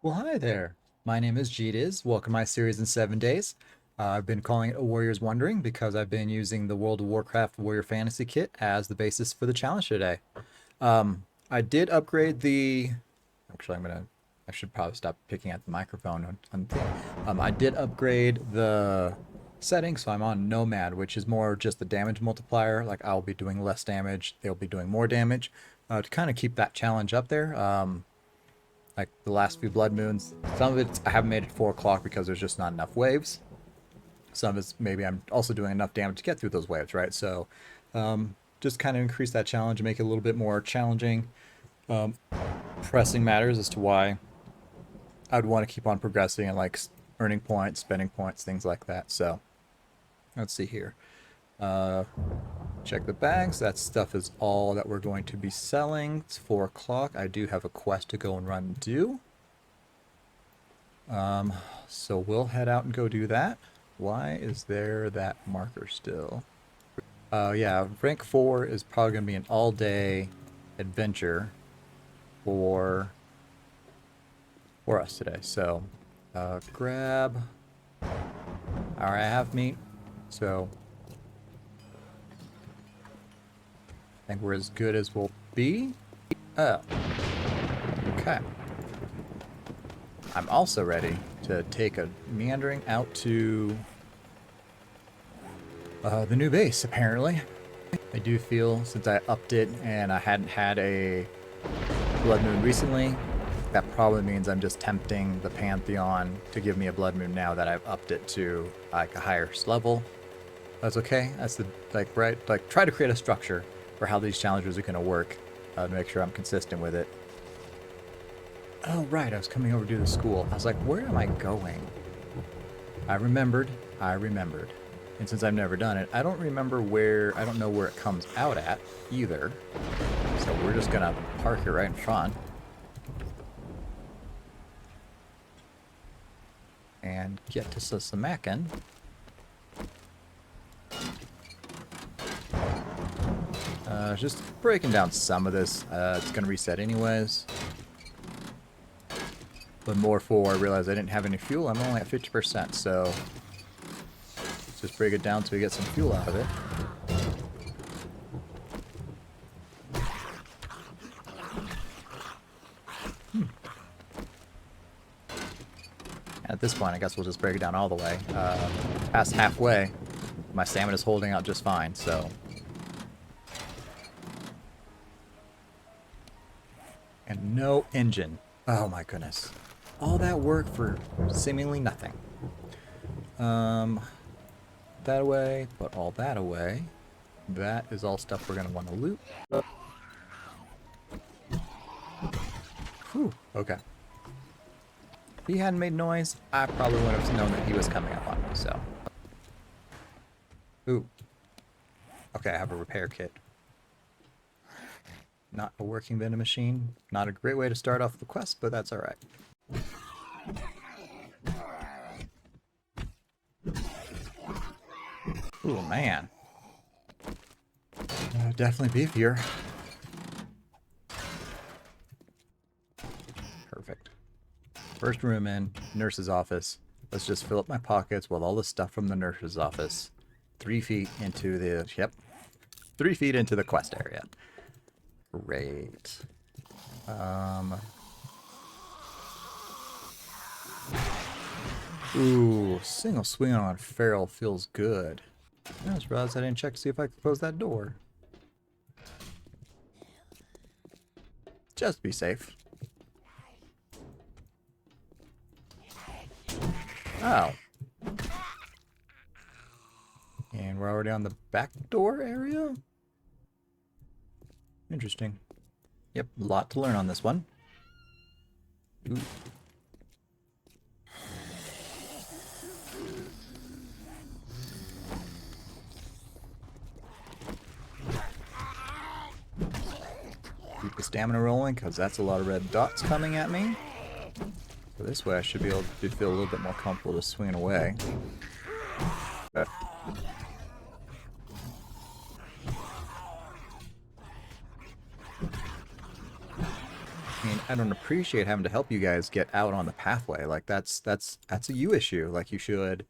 Well, hi there. My name is Jeetiz. Welcome to my series in 7 days. I've been calling it A Warrior's Wondering because I've been using the World of Warcraft Warrior Fantasy Kit as the basis for the challenge today. I did upgrade the. Actually, I should probably stop picking at the microphone on thing. I did upgrade the settings, so I'm on Nomad, which is more just the damage multiplier. Like I'll be doing less damage, they'll be doing more damage, to kind of keep that challenge up there. Like the last few blood moons. Some of it I haven't made it 4 o'clock because there's just not enough waves. Some of it's maybe I'm also doing enough damage to get through those waves, right? So just kind of increase that challenge and make it a little bit more challenging. Pressing matters as to why I would want to keep on progressing and like earning points, spending points, things like that. So let's see here. Check the bags. That stuff is all that we're going to be selling. It's 4 o'clock. I do have a quest to go and run and do. So we'll head out and go do that. Why is there that marker still? Yeah, rank 4 is probably going to be an all-day adventure for us today. So grab our half meat. So I think we're as good as we'll be. Oh. Okay. I'm also ready to take a meandering out to the new base, apparently. I do feel, since I upped it and I hadn't had a blood moon recently, that probably means I'm just tempting the Pantheon to give me a blood moon now that I've upped it to like a higher level. That's okay. That's the try to create a structure for how these challenges are going to work to make sure I'm consistent with it. Oh, right, I was coming over to the school. I was like, where am I going? I remembered. And since I've never done it, I don't know where it comes out at either. So we're just going to park it right in front. And get to Sasamakin. Just breaking down some of this. It's going to reset anyways. But more for, I realized I didn't have any fuel. I'm only at 50%, so let's just break it down so we get some fuel out of it. At this point, I guess we'll just break it down all the way. Past halfway, my stamina's holding out just fine, so. And no engine. Oh my goodness. All that work for seemingly nothing. That away, put all that away. That is all stuff we're going to want to loot. Whew, okay. If he hadn't made noise, I probably wouldn't have known that he was coming up on me, so. Ooh. Okay, I have a repair kit. Not a working vending machine. Not a great way to start off the quest, but that's alright. Ooh, man. Definitely beefier. Perfect. First room in, nurse's office. Let's just fill up my pockets with all the stuff from the nurse's office. 3 feet into the, 3 feet into the quest area. Great. Ooh, single swing on feral feels good. I just realized I didn't check to see if I could close that door. Just be safe. Oh. And we're already on the back door area? Interesting. Yep, a lot to learn on this one. Ooh. Keep the stamina rolling, because that's a lot of red dots coming at me. So this way I should be able to feel a little bit more comfortable just swinging away. I don't appreciate having to help you guys get out on the pathway. Like that's a you issue. Like you should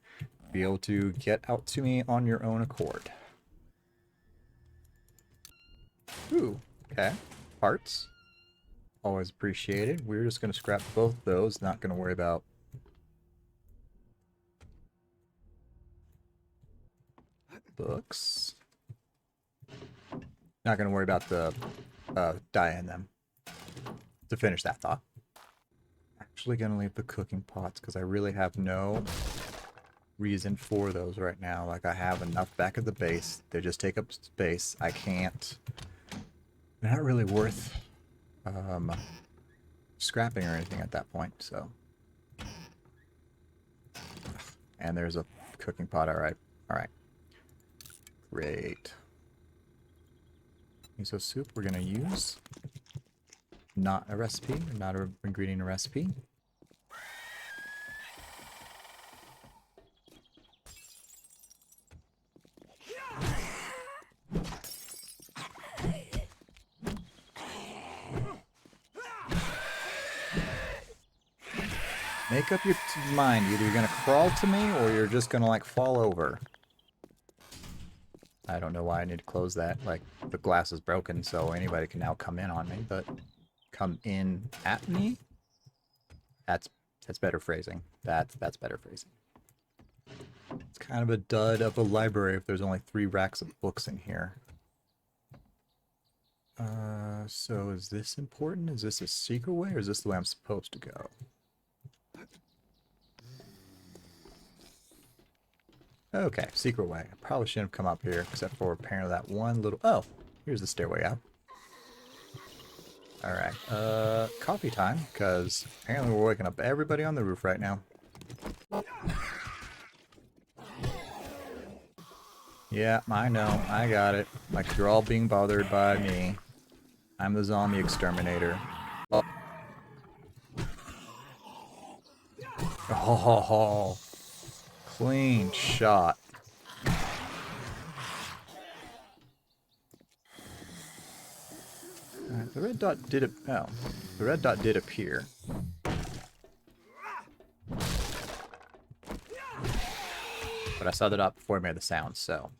be able to get out to me on your own accord. Ooh, okay. Parts. Always appreciated. We're just gonna scrap both those, not gonna worry about books. Not gonna worry about the dye in them. To finish that thought. Actually gonna leave the cooking pots because I really have no reason for those right now. Like I have enough back at the base. They just take up space. I can't. They're not really worth scrapping or anything at that point, so. And there's a cooking pot, alright. Alright. Great. Miso soup we're gonna use. Not a recipe, not an ingredient in a recipe. Make up your mind. Either you're gonna crawl to me or you're just gonna like fall over. I don't know why I need to close that. Like the glass is broken, so anybody can now come in on me, but come in at me? That's better phrasing. That's better phrasing. It's kind of a dud of a library if there's only 3 racks of books in here. So is this important? Is this a secret way or is this the way I'm supposed to go? Okay, secret way. I probably shouldn't have come up here, except for apparently that one little... Oh, here's the stairway out. Alright, coffee time, because apparently we're waking up everybody on the roof right now. Yeah, I know, I got it. Like you're all being bothered by me. I'm the zombie exterminator. Oh. Oh. Clean shot. Alright, the red dot did oh. The red dot did appear. But I saw the dot before it made the sound, so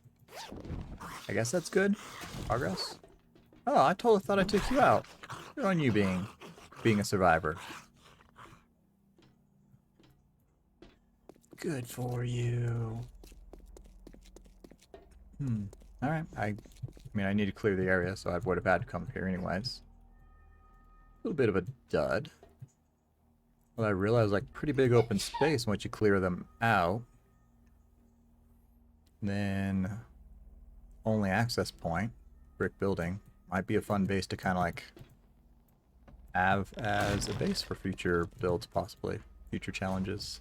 I guess that's good. Progress. Oh, I totally thought I took you out. Good on you being a survivor. Good for you. Alright, I mean, I need to clear the area, so I would have had to come here anyways. A little bit of a dud. Well, I realized, like, pretty big open space once you clear them out. Then, only access point, brick building. Might be a fun base to kind of, like, have as a base for future builds, possibly. Future challenges.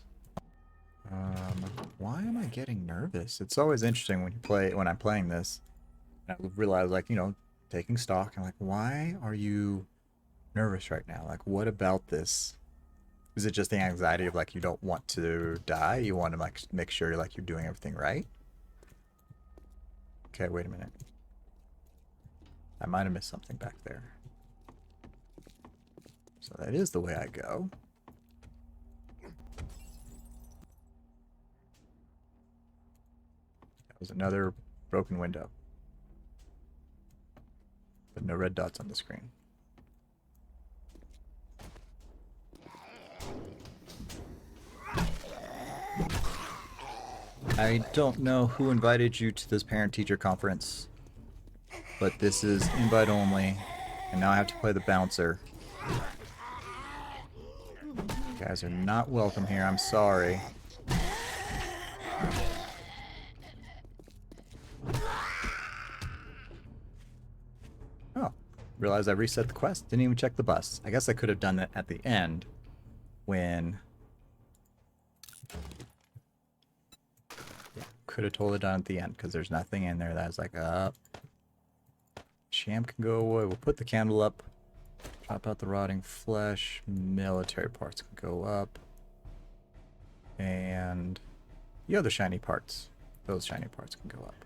Why am I getting nervous? It's always interesting when I'm playing this. I realize, like, you know, taking stock, I'm like, why are you nervous right now? Like, what about this? Is it just the anxiety of, like, you don't want to die? You want to, like, make sure, like, you're doing everything right? Okay, wait a minute. I might have missed something back there. So that is the way I go. That was another broken window. But no red dots on the screen. I don't know who invited you to this parent-teacher conference, but this is invite only, and now I have to play the bouncer. You guys are not welcome here, I'm sorry. Oh, realized I reset the quest, didn't even check the bus. I guess I could have done that at the end, when... Could have totally done it at the end, because there's nothing in there that's like, sham can go away. We'll put the candle up. Chop out the rotting flesh. Military parts can go up. And the other shiny parts. Those shiny parts can go up.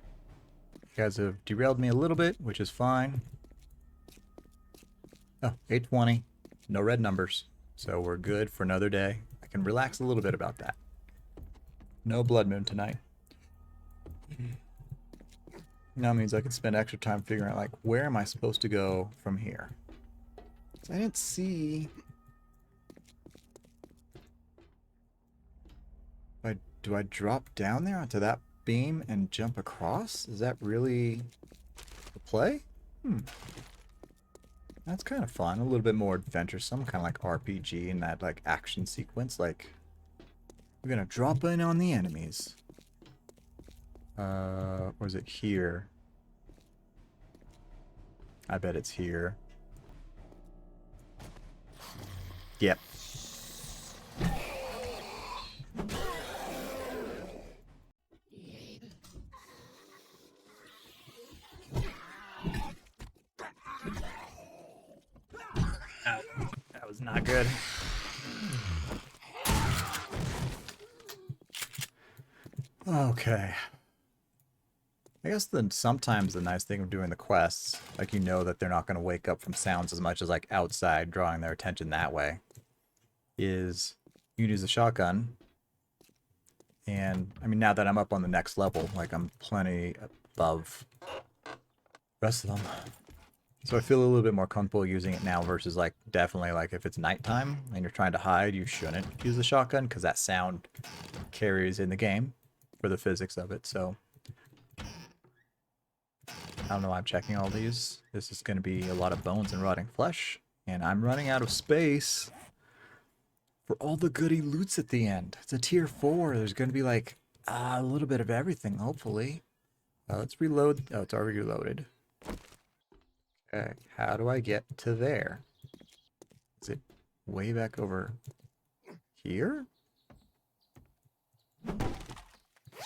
You guys have derailed me a little bit, which is fine. Oh, 820. No red numbers. So we're good for another day. I can relax a little bit about that. No blood moon tonight. Now means I can spend extra time figuring out, like, where am I supposed to go from here? I didn't see... Do I drop down there onto that beam and jump across? Is that really the play? That's kind of fun. A little bit more adventuresome, kind of like RPG in that like action sequence. Like, we're gonna drop in on the enemies. Or is it here? I bet it's here. Yep. That was not good. Okay. I guess then sometimes the nice thing of doing the quests, like you know that they're not going to wake up from sounds as much as like outside, drawing their attention that way, is you can use a shotgun. And I mean, now that I'm up on the next level, like I'm plenty above the rest of them. So I feel a little bit more comfortable using it now versus like definitely like if it's nighttime and you're trying to hide, you shouldn't use the shotgun because that sound carries in the game for the physics of it. So I don't know why I'm checking all these. This is going to be a lot of bones and rotting flesh, and I'm running out of space for all the goody loots at the end. It's a tier 4. There's going to be like a little bit of everything, hopefully. Let's reload. Oh, it's already reloaded. Okay, how do I get to there? Is it way back over here?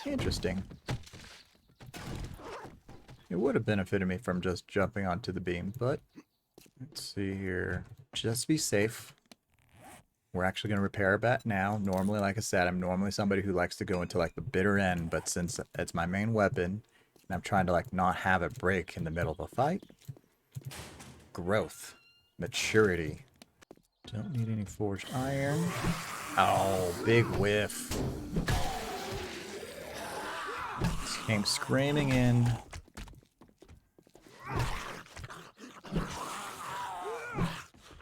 Interesting. It would have benefited me from just jumping onto the beam, but let's see here. Just be safe. We're actually going to repair our bat now. Normally, like I said, I'm normally somebody who likes to go into like the bitter end, but since it's my main weapon, and I'm trying to like not have it break in the middle of a fight. Growth. Maturity. Don't need any forged iron. Oh, big whiff. Came screaming in.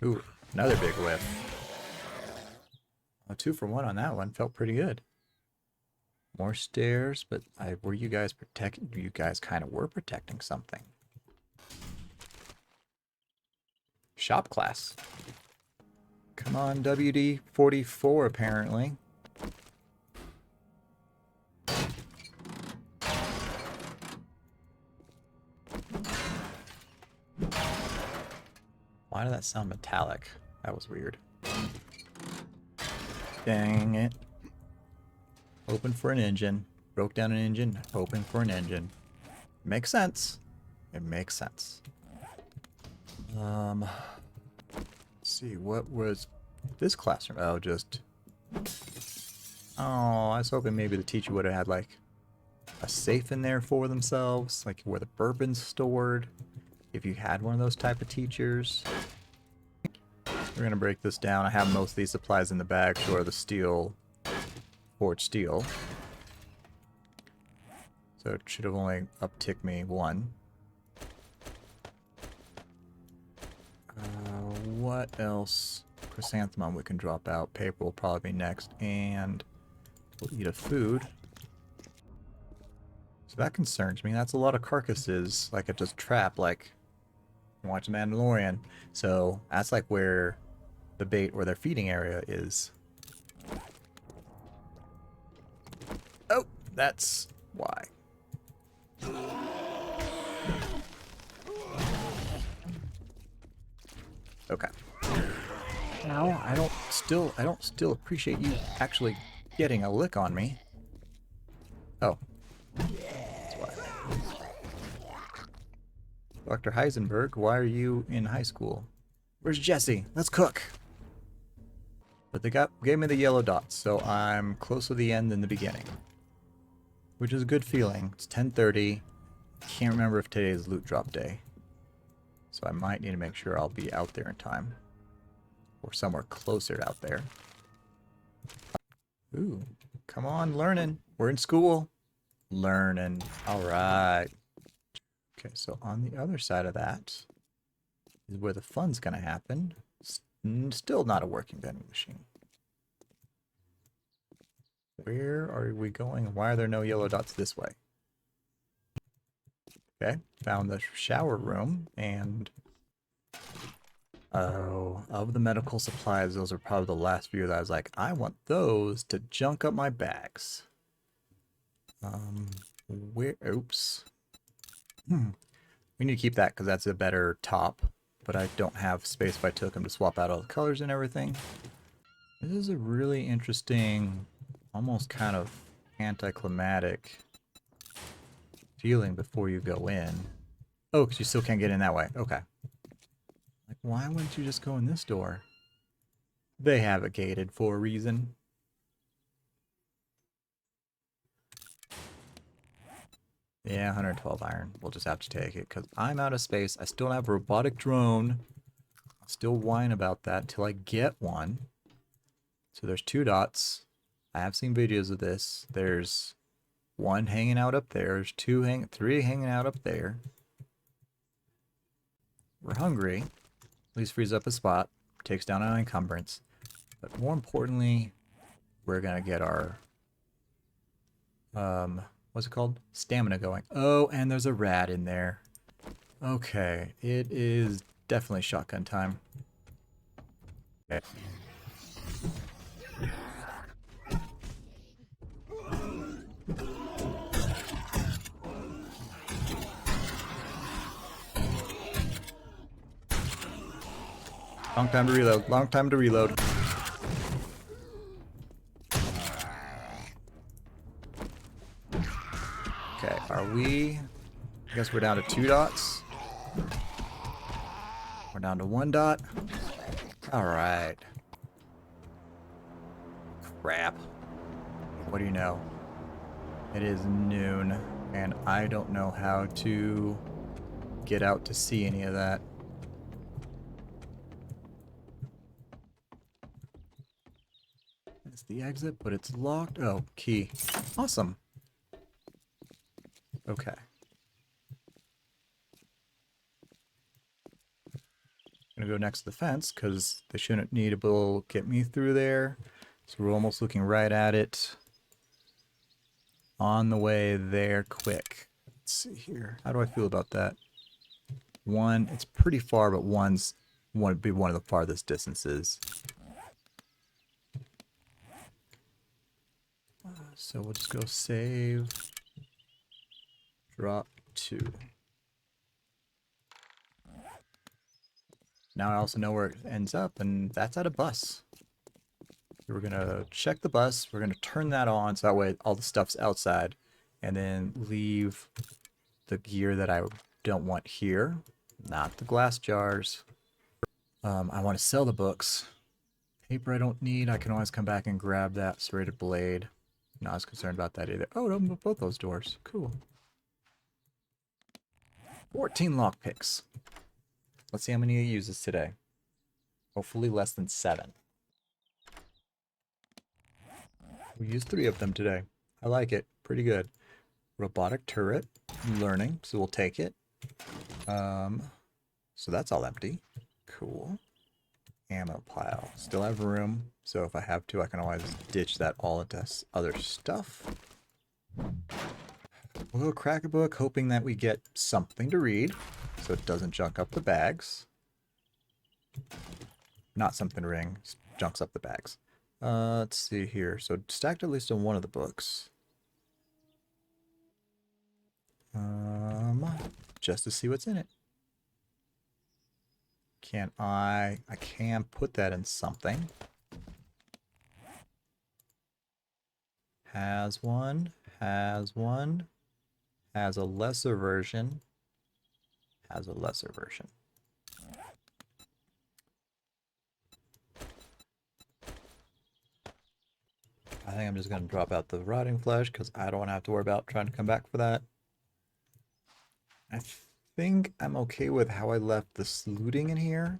Ooh, another big whiff. A 2 for 1 on that one. Felt pretty good. More stairs, but were you guys protecting? You guys kind of were protecting something. Shop class. Come on, WD-44 apparently. Why did that sound metallic? That was weird. Dang it. Open for an engine. Broke down an engine. Hoping for an engine. Makes sense. It makes sense. Let's see, what was this classroom? Oh, just... Oh, I was hoping maybe the teacher would have had, like, a safe in there for themselves, like where the bourbon's stored, if you had one of those type of teachers. We're gonna break this down. I have most of these supplies in the bag, short of the steel, forged steel. So it should have only upticked me 1. What else? Chrysanthemum we can drop out. Paper will probably be next. And we'll eat a food. So that concerns me. That's a lot of carcasses. Like, I just trap, like, watch Mandalorian. So that's like where the bait or their feeding area is. Oh, that's why. Okay. Now I don't still appreciate you actually getting a lick on me. Oh. That's why. Dr. Heisenberg, why are you in high school? Where's Jesse? Let's cook. But they gave me the yellow dots, so I'm closer to the end than the beginning. Which is a good feeling. It's 10:30. Can't remember if today is loot drop day. So I might need to make sure I'll be out there in time. Or somewhere closer out there. Ooh, come on, learning. We're in school. Learning. All right. Okay, so on the other side of that is where the fun's going to happen. Still not a working vending machine. Where are we going? Why are there no yellow dots this way? Okay, found the shower room, and oh, of the medical supplies, those are probably the last few that I was like, I want those to junk up my bags. Where, oops. We need to keep that because that's a better top, but I don't have space if I took them to swap out all the colors and everything. This is a really interesting, almost kind of anticlimactic feeling before you go in. Oh, because you still can't get in that way. Okay. Like, why wouldn't you just go in this door? They have it gated for a reason. Yeah, 112 iron. We'll just have to take it because I'm out of space. I still don't have a robotic drone. I'll still whine about that till I get one. So there's 2 dots. I have seen videos of this. There's 1 hanging out up there. There's 3 hanging out up there. We're hungry. At least frees up a spot. Takes down an encumbrance. But more importantly, we're gonna get our what's it called? Stamina going. Oh, and there's a rat in there. Okay, it is definitely shotgun time. Okay. Long time to reload. Long time to reload. Okay, are we... I guess we're down to 2 dots. We're down to 1 dot. Alright. Crap. What do you know? It is noon, and I don't know how to get out to see any of that. It's the exit, but it's locked. Oh, key. Awesome. Okay. I'm gonna go next to the fence because they shouldn't need to get me through there. So we're almost looking right at it. On the way there quick. Let's see here. How do I feel about that? 1, it's pretty far, but 1's would be one of the farthest distances. So we'll just go save. Drop 2. Now I also know where it ends up, and that's at a bus. So we're gonna check the bus. We're gonna turn that on so that way all the stuff's outside, and then leave the gear that I don't want here, not the glass jars. I want to sell the books. Paper I don't need. I can always come back and grab that serrated blade. Not as concerned about that either. Oh, open both those doors. Cool. 14 lockpicks. Let's see how many he uses today. Hopefully less than 7. We used 3 of them today. I like it. Pretty good. Robotic turret. Learning, so we'll take it. So that's all empty. Cool. Ammo pile. Still have room, so if I have to, I can always ditch that all into other stuff. We'll go crack a book, hoping that we get something to read, so it doesn't junk up the bags. Not something to ring, junks up the bags. Let's see here. So stacked at least on one of the books. Just to see what's in it. I can put that in something. Has one, has one, has a lesser version, has a lesser version. I think I'm just going to drop out the rotting flesh because I don't want to have to worry about trying to come back for that. I think I'm okay with how I left the looting in here.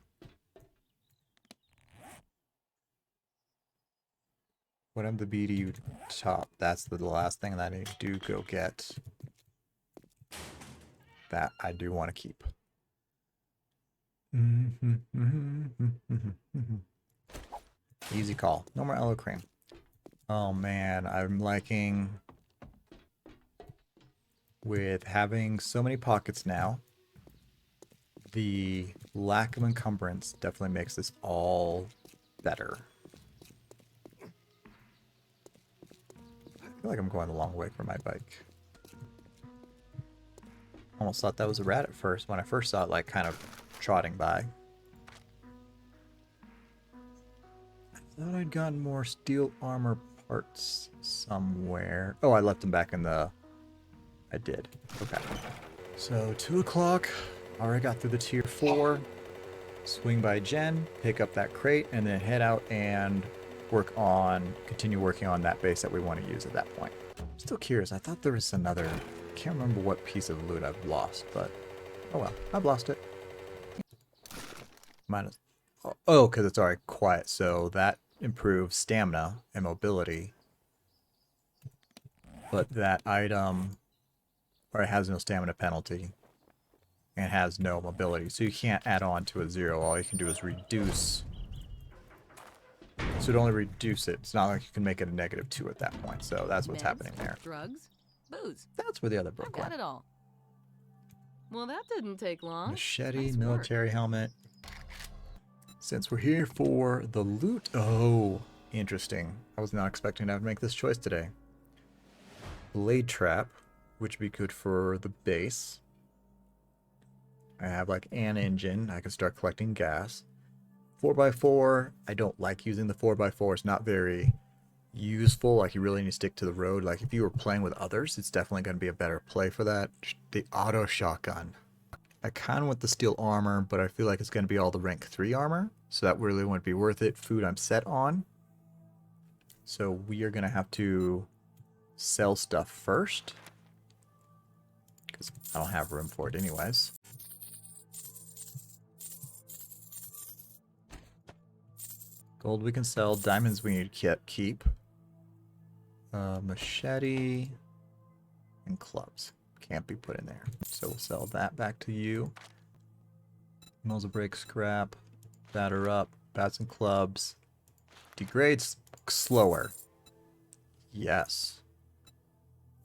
What am the BDU top? That's the last thing that I do go get. That I do want to keep. Easy call. No more aloe cream. Oh man, I'm liking with having so many pockets now. The lack of encumbrance definitely makes this all better. I feel like I'm going the long way for my bike. Almost thought that was a rat at first when I first saw it, like, kind of trotting by. I thought I'd gotten more steel armor parts somewhere. Oh, I left them back in the... I did. Okay. So, 2 o'clock. Already got through the tier 4. Swing by Jen, pick up that crate, and then head out and continue working on that base that we want to use at that point. I'm still curious. I thought there was another... Can't remember what piece of loot I've lost, but oh well, I've lost it. Minus, oh, because it's already quiet, so that improves stamina and mobility. But that item, or it has no stamina penalty, and has no mobility, so you can't add on to a 0. All you can do is reduce. So it only reduce it. It's not like you can make it a -2 at that point. So that's what's happening there. Drugs. Booze. That's where the other book went. Got it all. Well, that didn't take long. Machete, Nice military work. helmet. Since we're here for the loot... Oh, interesting. I was not expecting to have to make this choice today. Blade trap, which would be good for the base. I have like an engine. I can start collecting gas. 4x4. I don't like using the 4x4. It's not very... useful. Like, you really need to stick to the road. Like, if you were playing with others, it's definitely going to be a better play for that. The auto shotgun. I kind of want the steel armor, but I feel like it's going to be all the rank 3 armor, so that really wouldn't be worth it. Food I'm set on, so we are going to have to sell stuff first, because I don't have room for it anyways. Gold we can sell. Diamonds we need to keep. Machete and clubs can't be put in there, so we'll sell that back to you. Muzzle brake scrap, batter up, bats and clubs. Degrades slower. Yes.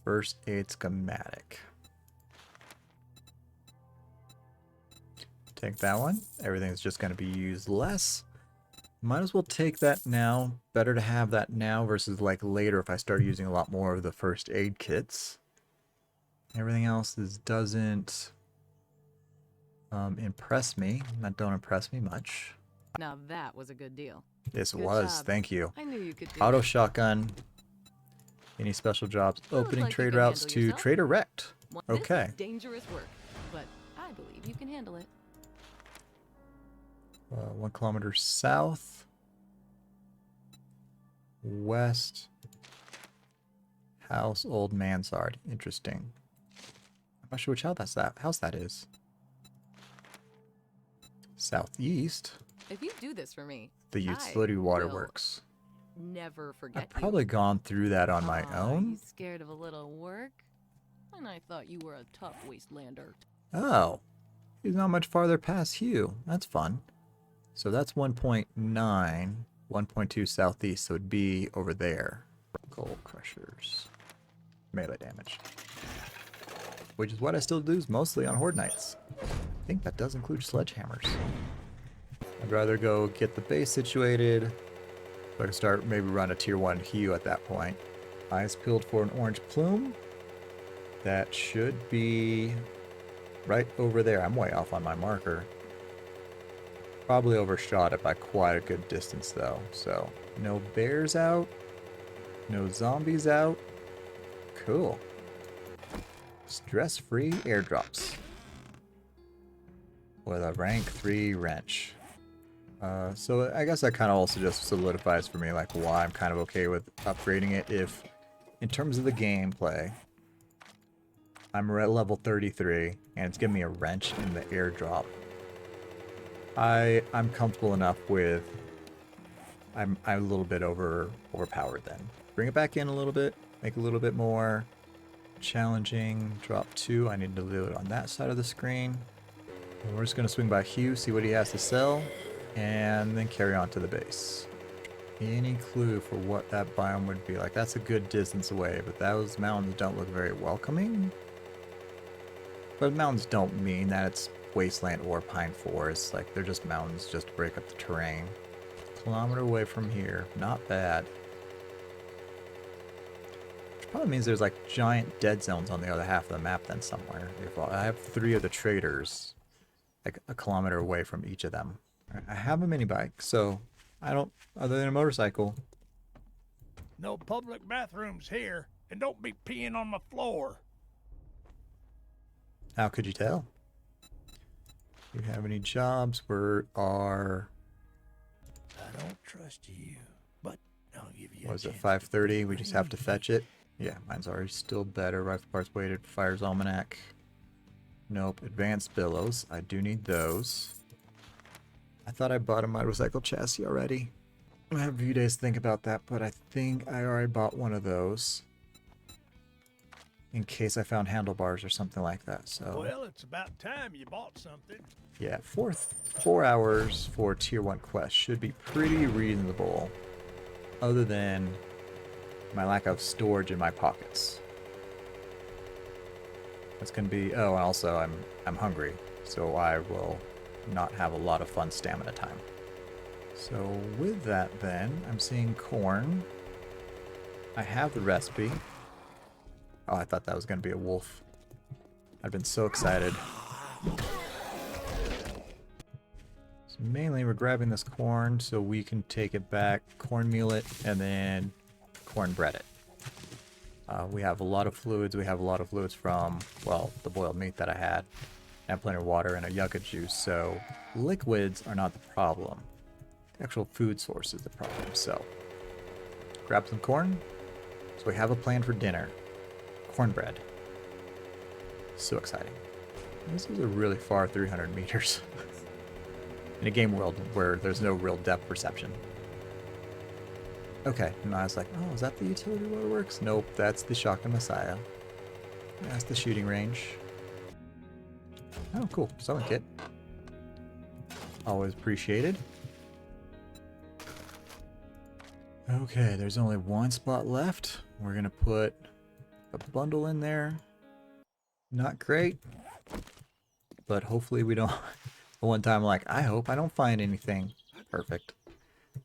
First aid schematic. Take that one. Everything's just going to be used less. Might as well take that now. Better to have that now versus like later if I start using a lot more of the first aid kits. Everything else doesn't impress me. That don't impress me much. Now that was a good deal. This Good was. job. Thank you. I knew you could do Auto it. shotgun. Any special jobs? Looks Opening like you trade can routes handle to yourself. Trader Rect. Okay. This is dangerous work, but I believe you can handle it. 1 kilometer south. West. House Old Mansard. Interesting. I'm not sure which house that is. Southeast. If you do this for me, The Utility Waterworks. never forget I've probably gone through that on my You own. scared of a little work? And I thought you were a tough wastelander. Oh. He's not much farther past Hugh. That's fun. So that's 1.9. 1.2 southeast, so it'd be over there. Gold crushers. Melee damage. Which is what I still do mostly on Horde Nights. I think that does include sledgehammers. I'd rather go get the base situated. So I can start maybe run a tier 1 Hue at that point. Eyes peeled for an orange plume. That should be right over there. I'm way off on my marker. Probably overshot it by quite a good distance though. So no bears out. No zombies out. Cool. Stress-free airdrops. With a rank 3 wrench. So I guess that kind of also just solidifies for me like why I'm kind of okay with upgrading it if, in terms of the gameplay, I'm at level 33 and it's giving me a wrench in the airdrop. I'm comfortable enough with I'm a little bit overpowered then. Bring it back in a little bit, make it a little bit more challenging. Drop 2. I need to do it on that side of the screen. And we're just going to swing by Hugh, see what he has to sell, and then carry on to the base. Any clue for what that biome would be like? That's a good distance away, but those mountains don't look very welcoming. But mountains don't mean that it's wasteland or pine forest. Like, they're just mountains just to break up the terrain. Kilometer away from here. Not bad. Which probably means there's like giant dead zones on the other half of the map then somewhere. If I have 3 of the traders like a kilometer away from each of them. I have a mini bike, so I don't, other than a motorcycle. No public bathrooms here, and don't be peeing on my floor. How could you tell? Do you have any jobs? I don't trust you, but I'll give you was it 5:30? We just have to fetch it. Yeah, mine's already still better. Rifle parts waited. Fire's almanac. Nope. Advanced billows. I do need those. I thought I bought a motorcycle chassis already. I have a few days to think about that, but I think I already bought one of those. In case I found handlebars or something like that. So Well, it's about time you bought something. yeah, 4 hours for tier 1 quest should be pretty reasonable. Other than my lack of storage in my pockets. That's gonna be, oh, and also I'm hungry, so I will not have a lot of fun stamina time. So with that then, I'm seeing corn. I have the recipe. Oh, I thought that was gonna be a wolf. I've been so excited. So mainly we're grabbing this corn so we can take it back, cornmeal it, and then cornbread it. We have a lot of fluids. We have a lot of fluids from, well, the boiled meat that I had. I have plenty of water and a yucca juice, so liquids are not the problem. The actual food source is the problem. So grab some corn. So we have a plan for dinner. Cornbread. So exciting. This is a really far 300 meters. In a game world where there's no real depth perception. Okay, and I was like, oh, is that the utility waterworks? Nope, that's the Shotgun Messiah. That's the shooting range. Oh, cool. Sewing kit. Always appreciated. Okay, there's only one spot left. We're going to put a bundle in there. Not great. But hopefully we don't... One time, like, I hope I don't find anything. Perfect.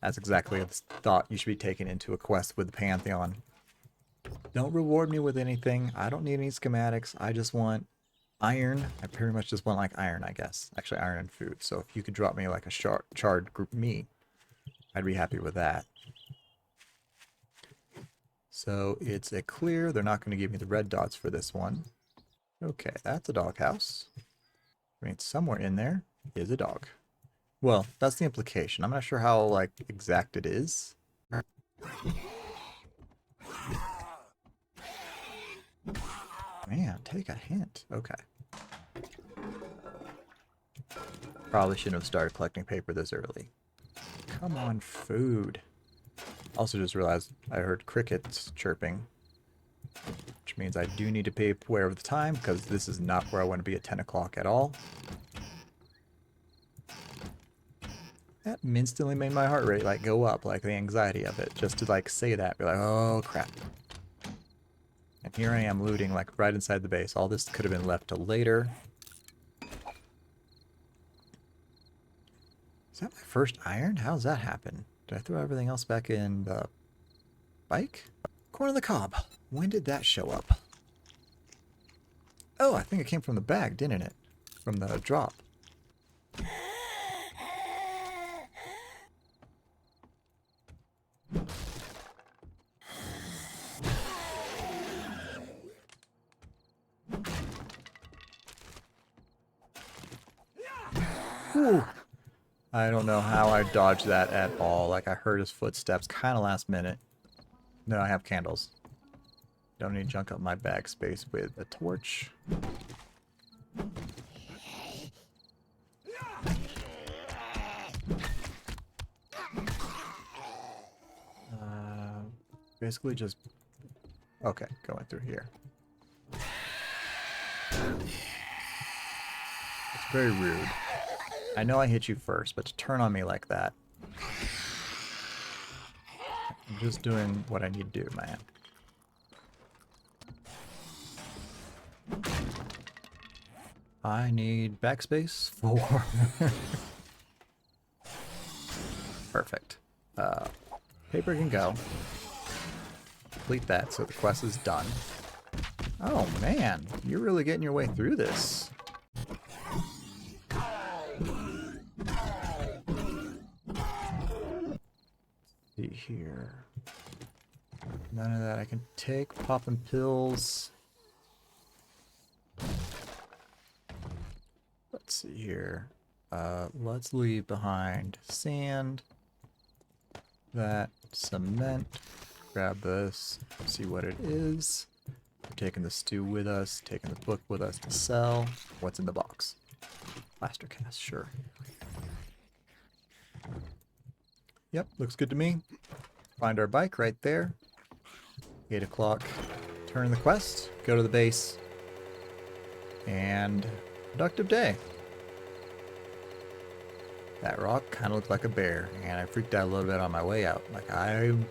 That's exactly the thought you should be taking into a quest with the Pantheon. Don't reward me with anything. I don't need any schematics. I just want iron. I pretty much just want, like, iron, I guess. Actually, iron and food. So if you could drop me, like, a charred group meat, I'd be happy with that. So it's a clear. They're not going to give me the red dots for this one. Okay, that's a doghouse. I mean, somewhere in there is a dog. Well, that's the implication. I'm not sure how, like, exact it is. Man, take a hint. Okay. Probably shouldn't have started collecting paper this early. Come on, food. Also just realized I heard crickets chirping. Which means I do need to be aware of the time, because this is not where I want to be at 10 o'clock at all. That instantly made my heart rate, like, go up, like, the anxiety of it. Just to, like, say that. Be like, oh, crap. And here I am looting, like, right inside the base. All this could have been left till later. Is that my first iron? How's that happen? Did I throw everything else back in the bike? Corn on the cob. When did that show up? Oh, I think it came from the bag, didn't it? From the drop. Whew. I don't know how I dodged that at all. Like, I heard his footsteps kind of last minute. No, I have candles. Don't need to junk up my bag space with a torch. basically just... Okay, going through here. It's very rude. I know I hit you first, but to turn on me like that... I'm just doing what I need to do, man. I need backspace for... Perfect. Paper can go. Complete that so the quest is done. Oh man, you're really getting your way through this. See here. None of that I can take. Popping pills. Let's see here. Let's leave behind sand. That cement. Grab this. See what it is. We're taking the stew with us. Taking the book with us to sell. What's in the box? Plaster cast, sure. Yep, looks good to me. Find our bike right there. 8 o'clock. Turn the quest. Go to the base. And productive day. That rock kind of looked like a bear, and I freaked out a little bit on my way out. Like, I'm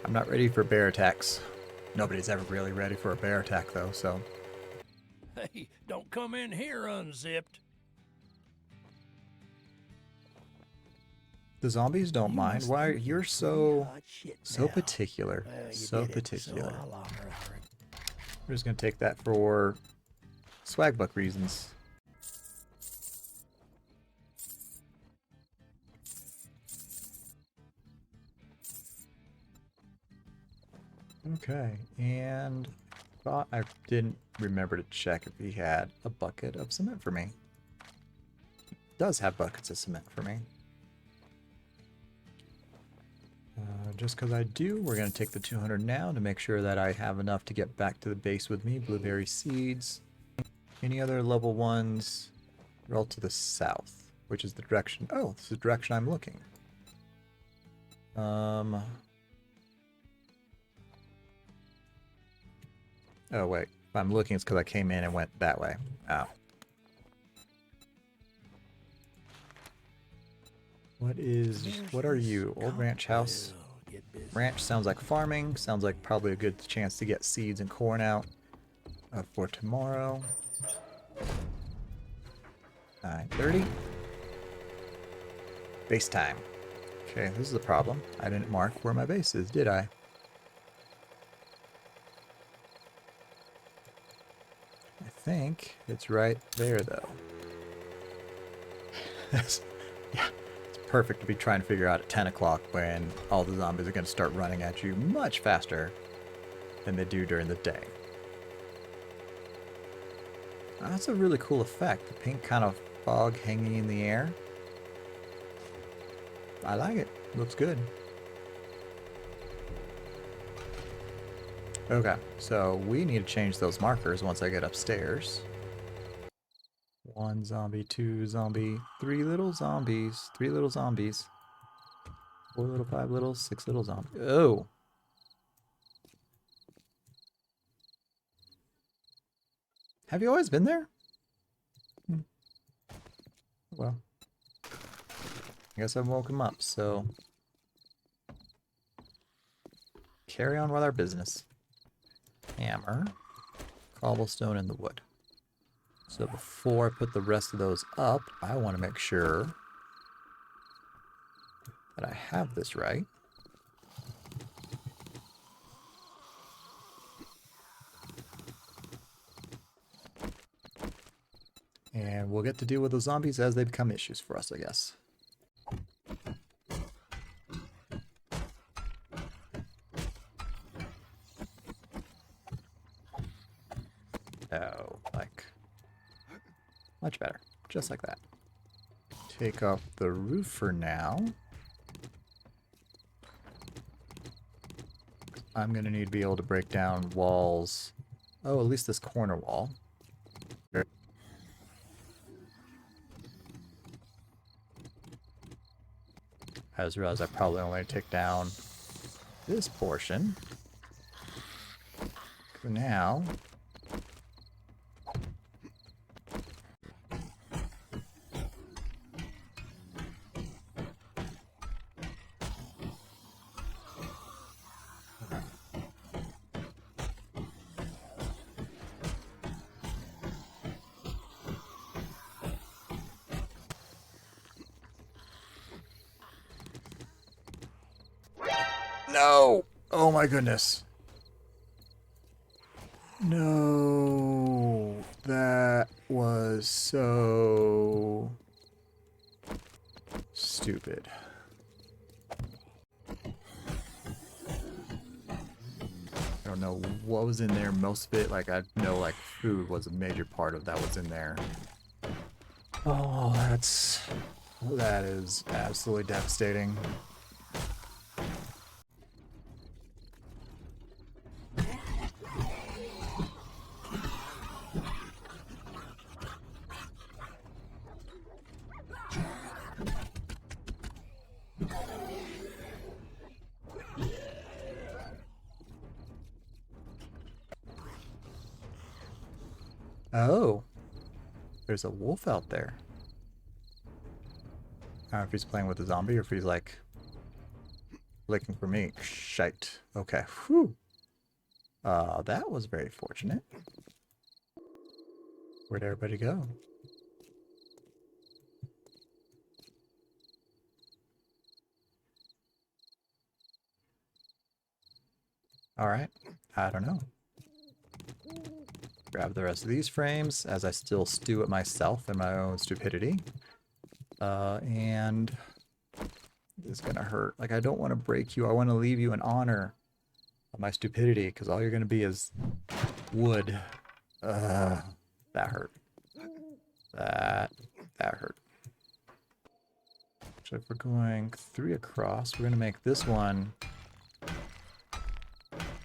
not ready for bear attacks. Nobody's ever really ready for a bear attack, though, so... Hey, don't come in here unzipped. The zombies don't You mind. must Why? think You're you're so... hot shit so now. particular. Well, you So did it, particular. so I'll honor it. We're just gonna take that for swag buck reasons. Okay, and thought I didn't remember to check if he had a bucket of cement for me. He does have buckets of cement for me. Just because I do, we're going to take the 200 now to make sure that I have enough to get back to the base with me. Blueberry seeds. Any other level 1s? Roll to the south, which is the direction... Oh, this is the direction I'm looking. Oh, wait. If I'm looking, it's because I came in and went that way. Oh. What are you? Old ranch house? Ranch sounds like farming. Sounds like probably a good chance to get seeds and corn out for tomorrow. 9:30. Base time. Okay, this is a problem. I didn't mark where my base is, did I? I think it's right there, though. Yeah, it's perfect to be trying to figure out at 10 o'clock when all the zombies are going to start running at you much faster than they do during the day. That's a really cool effect. The pink kind of fog hanging in the air. I like it. Looks good. Okay, so we need to change those markers once I get upstairs. 1 zombie, 2 zombie, 3 little zombies, 3 little zombies, 4 little, 5 little, 6 little zombies. Oh! Have you always been there? Well, I guess I've woken up, so carry on with our business. Hammer, cobblestone, and the wood. So before I put the rest of those up, I want to make sure that I have this right. And we'll get to deal with the zombies as they become issues for us, I guess. Oh, like... much better. Just like that. Take off the roof for now. I'm going to need to be able to break down walls. Oh, at least this corner wall. I just realized I probably only take down this portion. For now. No! Oh my goodness. No. That was so stupid. I don't know what was in there. Most of it, like, I know, like, food was a major part of that was in there. Oh, that is absolutely devastating. Oh, there's a wolf out there. I don't know if he's playing with a zombie or if he's like looking for me. Shite. Okay. Whew. That was very fortunate. Where'd everybody go? Alright. I don't know. Grab the rest of these frames as I still stew at myself and my own stupidity. And it's gonna hurt. Like, I don't want to break you. I want to leave you in honor of my stupidity, because all you're gonna be is wood. That hurt. That hurt. So if we're going 3 across, we're gonna make this one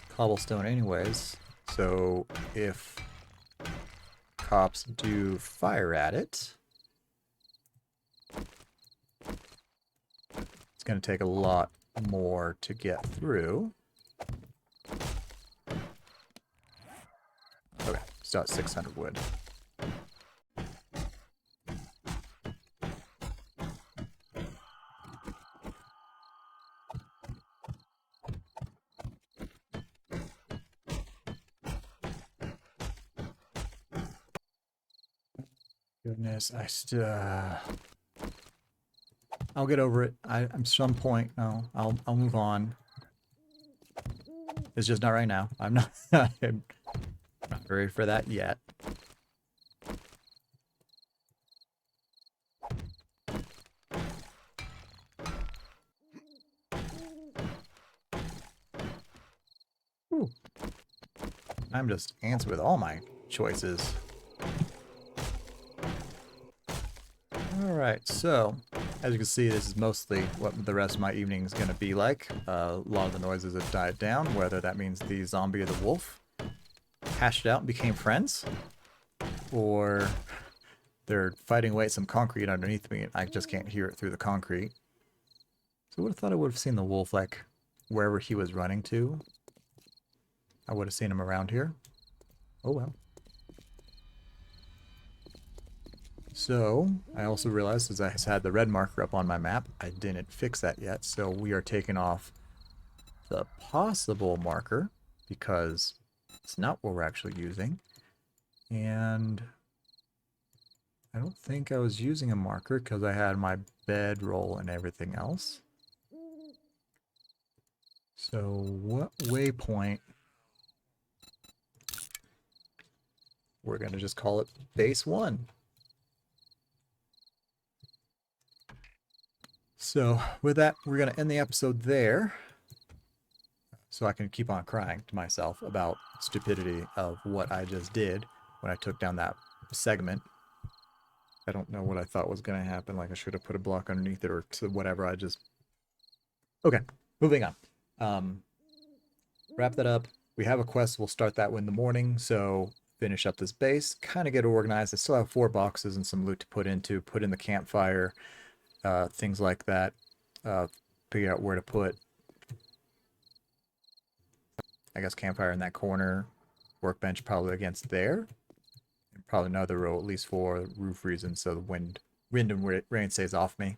cobblestone anyways. So if cops do fire at it, it's going to take a lot more to get through. Okay, still at 600 wood. Goodness, I'll get over it. I'm some point. No, I'll move on. It's just not right now. I'm not. I'm not ready for that yet. Ooh. I'm just answering with all my choices. Alright, so as you can see, this is mostly what the rest of my evening is going to be like. A lot of the noises have died down, whether that means the zombie or the wolf hashed it out and became friends, or they're fighting away at some concrete underneath me and I just can't hear it through the concrete. So I would have thought I would have seen the wolf, like, wherever he was running to. I would have seen him around here. Oh well. So, I also realized as I had the red marker up on my map, I didn't fix that yet, so we are taking off the possible marker, because it's not what we're actually using. And I don't think I was using a marker because I had my bedroll and everything else. So, what waypoint? We're going to just call it base 1. So, with that, we're going to end the episode there. So I can keep on crying to myself about stupidity of what I just did when I took down that segment. I don't know what I thought was going to happen. Like, I should have put a block underneath it or whatever. Okay, moving on. Wrap that up. We have a quest. We'll start that one in the morning. So finish up this base, kind of get organized. I still have 4 boxes and some loot to put in the campfire, things like that. Figure out where to put I guess campfire in that corner, workbench probably against there. And probably another row at least for roof reasons, so the wind and rain stays off me.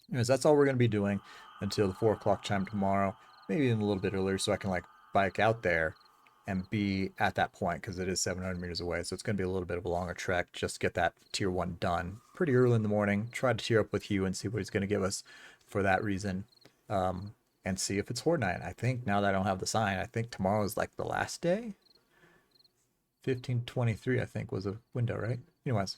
Anyways, that's all we're going to be doing until the 4 o'clock chime tomorrow, maybe even a little bit earlier, so I can like bike out there and be at that point, because it is 700 meters away, so it's going to be a little bit of a longer trek just to get that tier 1 done pretty early in the morning. Try to tier up with Hugh and see what he's going to give us for that reason, and see if it's Horde Night. I think now that I don't have the sign, I think tomorrow is like the last day. 1523 I think was a window, right? Anyways,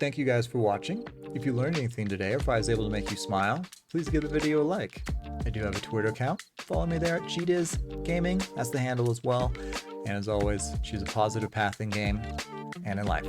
thank you guys for watching. If you learned anything today, or if I was able to make you smile, please give the video a like. I do have a Twitter account. Follow me there at Gaming. That's the handle as well. And as always, choose a positive path in game and in life.